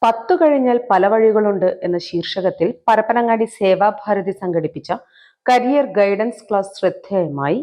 10 കഴിഞ്ഞാൽ പല വഴികളുണ്ട് എന്ന ശീർഷകത്തിൽ പരപ്പനങ്ങാടി സേവാഭാരതി സംഘടിപ്പിച്ച കരിയർ ഗൈഡൻസ് ക്ലാസ് ശ്രദ്ധേയമായി.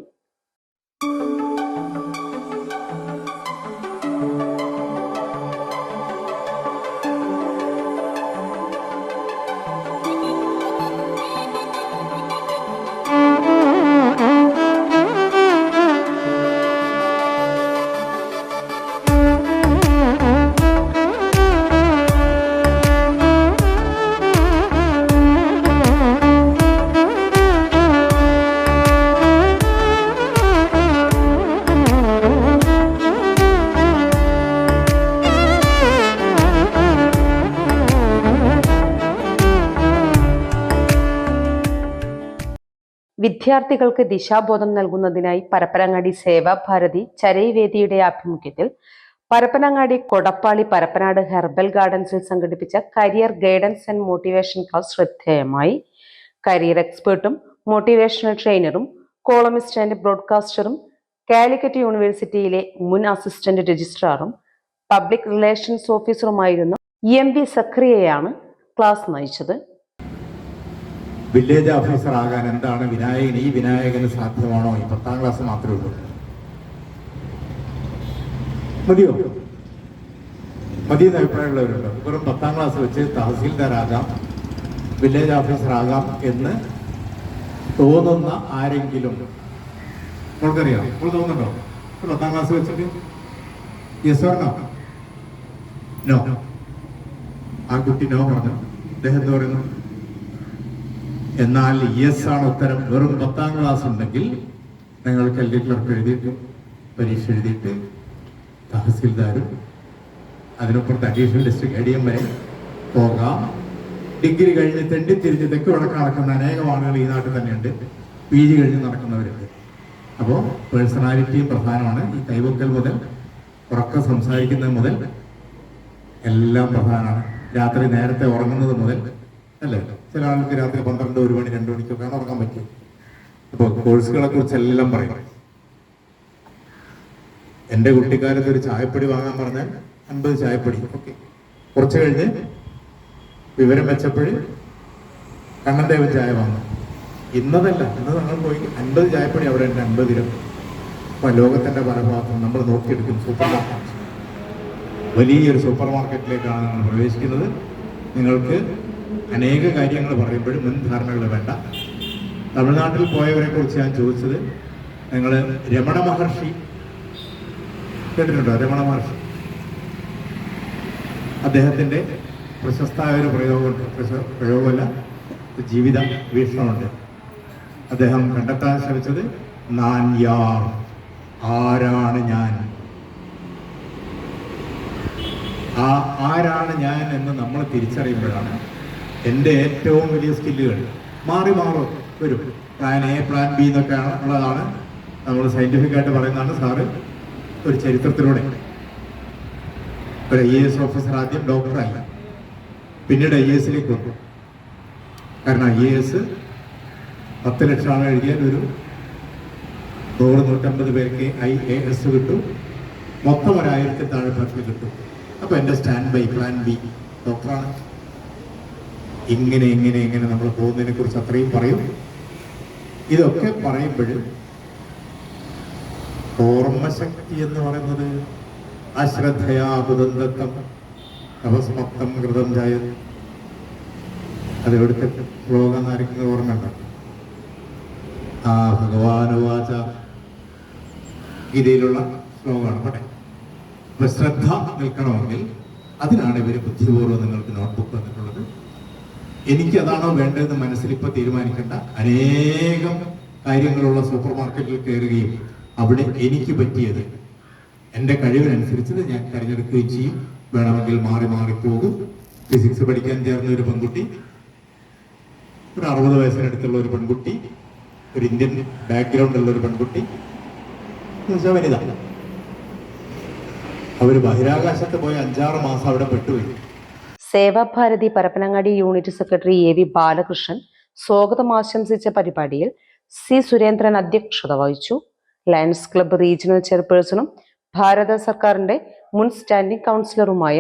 വിദ്യാർത്ഥികൾക്ക് ദിശാബോധം നൽകുന്നതിനായി പരപ്പനങ്ങാടി സേവാഭാരതി ചരൈവേദിയുടെ ആഭിമുഖ്യത്തിൽ പരപ്പനങ്ങാടി കൊടപ്പാളി പരപ്പനാട് ഹെർബൽ ഗാർഡൻസിൽ സംഘടിപ്പിച്ച career guidance and motivation class ശ്രദ്ധേയമായി. കരിയർ എക്സ്പേർട്ടും മോട്ടിവേഷണൽ ട്രെയിനറും കോളമിസ്റ്റ് ആൻഡ് ബ്രോഡ്കാസ്റ്ററും കാലിക്കറ്റ് യൂണിവേഴ്സിറ്റിയിലെ മുൻ അസിസ്റ്റന്റ് രജിസ്ട്രാറും പബ്ലിക് റിലേഷൻസ് ഓഫീസറുമായിരുന്ന EMB സക്രിയയാണ് ക്ലാസ് നയിച്ചത്. വില്ലേജ് ഓഫീസർ ആകാൻ എന്താണ് വിനായകൻ, ഈ വിനായകന് സാധ്യമാണോ? ഈ 10ാം ക്ലാസ് മാത്രമേ ഉള്ളൂ. മതിയോ? മതിയെന്ന് അഭിപ്രായമുള്ളവരുണ്ടോ? വെറും 10ാം ക്ലാസ് വെച്ച് തഹസീൽദാരാകാം, വില്ലേജ് ഓഫീസർ ആകാം എന്ന് തോന്നുന്ന ആരെങ്കിലും നിങ്ങൾക്കറിയാം? നിങ്ങൾ തോന്നുന്നുണ്ടോ? 10ാം ക്ലാസ് വെച്ചിട്ട് യെസ് ഓർ നോ? നോ. ആ കുട്ടി നോ പറഞ്ഞു. അദ്ദേഹം എന്ത് പറയുന്നു? എന്നാൽ യെസ് ആണ് ഉത്തരം. വെറും 10ാം ക്ലാസ് ഉണ്ടെങ്കിൽ നിങ്ങൾക്ക് എൽ ഡി ക്ലർക്ക് എഴുതിയിട്ട് പരീക്ഷ എഴുതിയിട്ട് തഹസീൽദാരും അതിനപ്പുറത്ത് അഡീഷണൽ ഡിസ്ട്രിക്ട് ADM വരെ പോകാം. ഡിഗ്രി കഴിഞ്ഞ് തെണ്ടിത്തിരിഞ്ഞ് തെക്ക് വടക്ക് നടക്കുന്ന അനേകം ആളുകൾ ഈ നാട്ടിൽ തന്നെയുണ്ട്. PG കഴിഞ്ഞ് നടക്കുന്നവരുണ്ട്. അപ്പോൾ പേഴ്സണാലിറ്റിയും പ്രധാനമാണ്. ഈ കൈവക്കൽ മുതൽ ഉറക്കം സംസാരിക്കുന്നത് മുതൽ എല്ലാം പ്രധാനമാണ്. രാത്രി നേരത്തെ ഉറങ്ങുന്നത് മുതൽ അല്ലേ? ചില ആൾക്ക് രാത്രി 12, 1 മണി, 2 മണിക്കൊക്കെ ഉറങ്ങാൻ പറ്റും. അപ്പോൾ കോഴ്സുകളെ കുറിച്ച് എല്ലാം പറയും. എൻ്റെ കുട്ടിക്കാലത്ത് ഒരു ചായപ്പൊടി വാങ്ങാൻ പറഞ്ഞാൽ 50 ചായപ്പൊടി. ഓക്കെ, കുറച്ച് കഴിഞ്ഞ് വിവരം വെച്ചപ്പോൾ കണ്ണൻദേവൻ ചായ വാങ്ങും. ഇന്നതല്ല, ഇന്ന് നമ്മൾ പോയി 50 ചായപ്പൊടി അവിടെ ഉണ്ട്, 50 രൂപ. അപ്പൊ ലോകത്തിന്റെ പല ഭാഗത്തും നമ്മൾ നോക്കിയെടുക്കും. സൂപ്പർ മാർക്കറ്റ്, വലിയൊരു സൂപ്പർ മാർക്കറ്റിലേക്കാണ് നമ്മൾ പ്രവേശിക്കുന്നത്. നിങ്ങൾക്ക് അനേക കാര്യങ്ങൾ പറയുമ്പോഴും മുൻധാരണകൾ വേണ്ട. തമിഴ്നാട്ടിൽ പോയവരെ കുറിച്ച് ഞാൻ ചോദിച്ചത്, നിങ്ങൾ രമണ മഹർഷി കേട്ടിട്ടുണ്ടോ? രമണ മഹർഷി, അദ്ദേഹത്തിൻ്റെ പ്രശസ്തമായ ഒരു പ്രയോഗമല്ല, ജീവിത വീക്ഷണമുണ്ട്. അദ്ദേഹം കണ്ടെത്താൻ ശ്രമിച്ചത് നാൻ യാർ, ആരാണ് ഞാൻ. ആ ആരാണ് ഞാൻ എന്ന് നമ്മൾ തിരിച്ചറിയുമ്പോഴാണ് എൻ്റെ ഏറ്റവും വലിയ സ്കില്ലുകൾ മാറി വരും. പ്ലാൻ A, പ്ലാൻ B എന്നൊക്കെ ഉള്ളതാണ് നമ്മൾ സയൻറ്റിഫിക്കായിട്ട് പറയുന്നതാണ്. സാറ് ഒരു ചരിത്രത്തിലൂടെ ഒരു IAS ഓഫീസർ ആദ്യം ഡോക്ടറായി, പിന്നീട് IASലേക്ക് വന്നു. കാരണം IAS 10 ലക്ഷം ആൾ എഴുതിയാൽ ഒരു 100-150 പേർക്ക് IAS കിട്ടും. മൊത്തം 1000 താഴെ പേർക്ക് കിട്ടും. അപ്പോൾ എൻ്റെ സ്റ്റാൻഡ് ബൈ പ്ലാൻ B ഡോക്ടറാണ്. ഇങ്ങനെ നമ്മൾ പോകുന്നതിനെ കുറിച്ച് അത്രയും പറയും. ഇതൊക്കെ പറയുമ്പോഴും ഓർമ്മശക്തി എന്ന് പറയുന്നത് അശ്രദ്ധയാ ബുദന്തം തപസ്മത്തം കൃതം ജായ. അതെവിടുത്തെ ശ്ലോകം നാരിക്കുന്നത് ഓർമ്മയുണ്ടോ? ആ ഭഗവാനുവാച ഗീതയിലുള്ള ശ്ലോകമാണ്. പട്ടെ. അപ്പൊ ശ്രദ്ധ നിൽക്കണമെങ്കിൽ അതിനാണ് ഇവർ ബുദ്ധിപൂർവ്വം നിങ്ങൾക്ക് നോട്ട്ബുക്ക് തന്നിട്ടുള്ളത്. എനിക്ക് അതാണോ വേണ്ടതെന്ന് മനസ്സിൽ ഇപ്പൊ തീരുമാനിക്കേണ്ട. അനേകം കാര്യങ്ങളുള്ള സൂപ്പർ മാർക്കറ്റിൽ കയറുകയും അവിടെ എനിക്ക് പറ്റിയത് എൻ്റെ കഴിവിനനുസരിച്ച് ഞാൻ തിരഞ്ഞെടുക്കുകയും ചെയ്യും. വേണമെങ്കിൽ മാറി പോകും. ഫിസിക്സ് പഠിക്കാൻ ചേർന്ന ഒരു പെൺകുട്ടി, ഒരു 60 വയസ്സിനടുത്തുള്ള ഒരു പെൺകുട്ടി, ഒരു ഇന്ത്യൻ ബാക്ക്ഗ്രൗണ്ട് ഉള്ള ഒരു പെൺകുട്ടി, വനിത. അവർ ബഹിരാകാശത്ത് പോയ 5-6 മാസം അവിടെ പെട്ടുപോയി. Sevabharati Parappanangadi unit secretary AV Balakrishnan സ്വാഗതം ആശംസിച്ച പരിപാടിയിൽ C സുരേന്ദ്രൻ അധ്യക്ഷത വഹിച്ചു. ലയൺസ് ക്ലബ്ബ് റീജിയണൽ ചെയർപേഴ്സണും ഭാരത സർക്കാരിന്റെ മുൻ സ്റ്റാൻഡിംഗ് കൗൺസിലറുമായ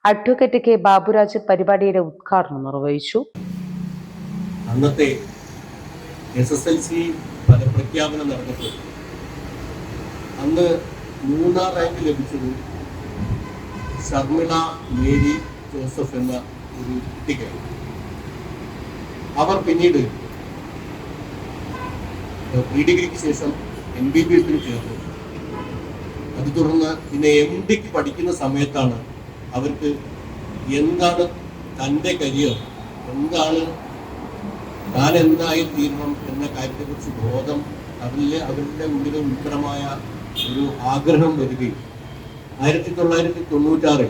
അഡ്വക്കേറ്റ് കെ ബാബുരാജ് പരിപാടിയുടെ ഉദ്ഘാടനം നിർവഹിച്ചു. അന്നത്തെ SSLC ഫലപ്രഖ്യാപനം നടന്നപ്പോൾ അന്ന് 3ാം റാങ്ക് ലഭിച്ചത് ഷർമിള മേരി ജോസഫ് എന്ന ഒരു കുട്ടിക്കാണ്. അവർ പിന്നീട് പ്രീ ഡിഗ്രിക്ക് ശേഷം MBBS ചേർന്നു. അത് തുടർന്ന് പിന്നെ MD പഠിക്കുന്ന സമയത്താണ് അവർക്ക് എന്താണ് തൻ്റെ കരിയർ, എന്താണ് താൻ എന്തായി തീരണം എന്ന കാര്യത്തെക്കുറിച്ച് ബോധം അവരുടെ മുന്നിൽ ഉത്തരമായ ഒരു ആഗ്രഹം വരികയും 1996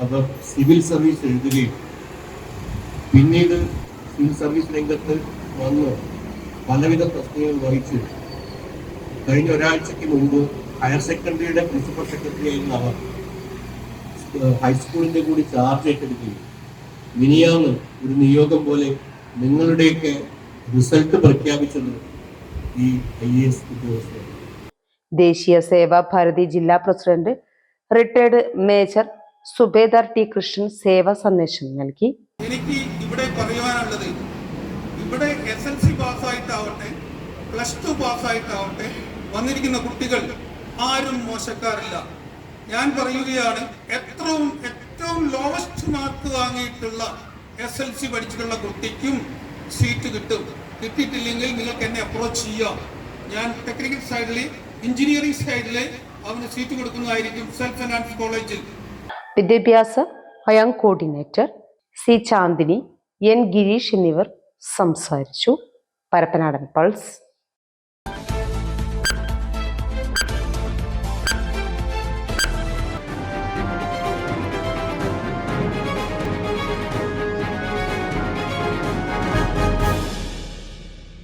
അവർ സിവിൽ സർവീസ് എഴുതുകയും പിന്നീട് സിവിൽ സർവീസ് രംഗത്ത് വന്ന് പലവിധ പ്രശ്നങ്ങൾ വഹിച്ചു. കഴിഞ്ഞ ഒരാഴ്ചയ്ക്ക് മുമ്പ് ഹയർ സെക്കൻഡറിയുടെ പ്രിൻസിപ്പൽ സെക്രട്ടറി ആയിരുന്ന അവർ ഹൈസ്കൂളിൻ്റെ കൂടി ചാർജ് ഏറ്റെടുക്കുകയും മിനിയാന്ന് ഒരു നിയോഗം പോലെ നിങ്ങളുടെയൊക്കെ റിസൾട്ട് പ്രഖ്യാപിച്ചത് ഈ IAS ഉദ്യോഗസ്ഥർ. ദേശീയ സേവാ ഭാരതി ജില്ലാ president retired major subedar T Krishnan സേവാ സന്ദേശം നൽകി. എനിക്ക് ഇവിടെ പറയുവാനുള്ളത്, ഇവിടെ SLC പാസ്സായിട്ടാവട്ടെ +2 പാസ്സായിട്ടാവട്ടെ വന്നിരിക്കുന്ന കുട്ടികൾ ആരും മോശക്കാരില്ല. ഞാൻ പറയുകയാണ്, ഏറ്റവും ലോവസ്റ്റ് മാർക്ക് വാങ്ങിയിട്ടുള്ള SLC പഠിച്ചിട്ടുള്ള കുട്ടിക്കും സീറ്റ് കിട്ടും. കിട്ടിയിട്ടില്ലെങ്കിൽ നിങ്ങൾക്ക് എന്നെ അപ്രോച്ച് ചെയ്യാം. ഞാൻ ടെക്നിക്കൽ സൈഡിൽ, എഞ്ചിനീയറിംഗ് സൈഡിൽ അവന് സീറ്റ് കൊടുക്കുന്നതായിരിക്കും സെൽഫ് ഫിനാൻസ് കോളേജിൽ. വിദ്യാഭ്യാസ അയാങ് coordinator C Chandini, N Girish എന്നിവർ സംസാരിച്ചു. പരപ്പനാടൻ പൾസ്.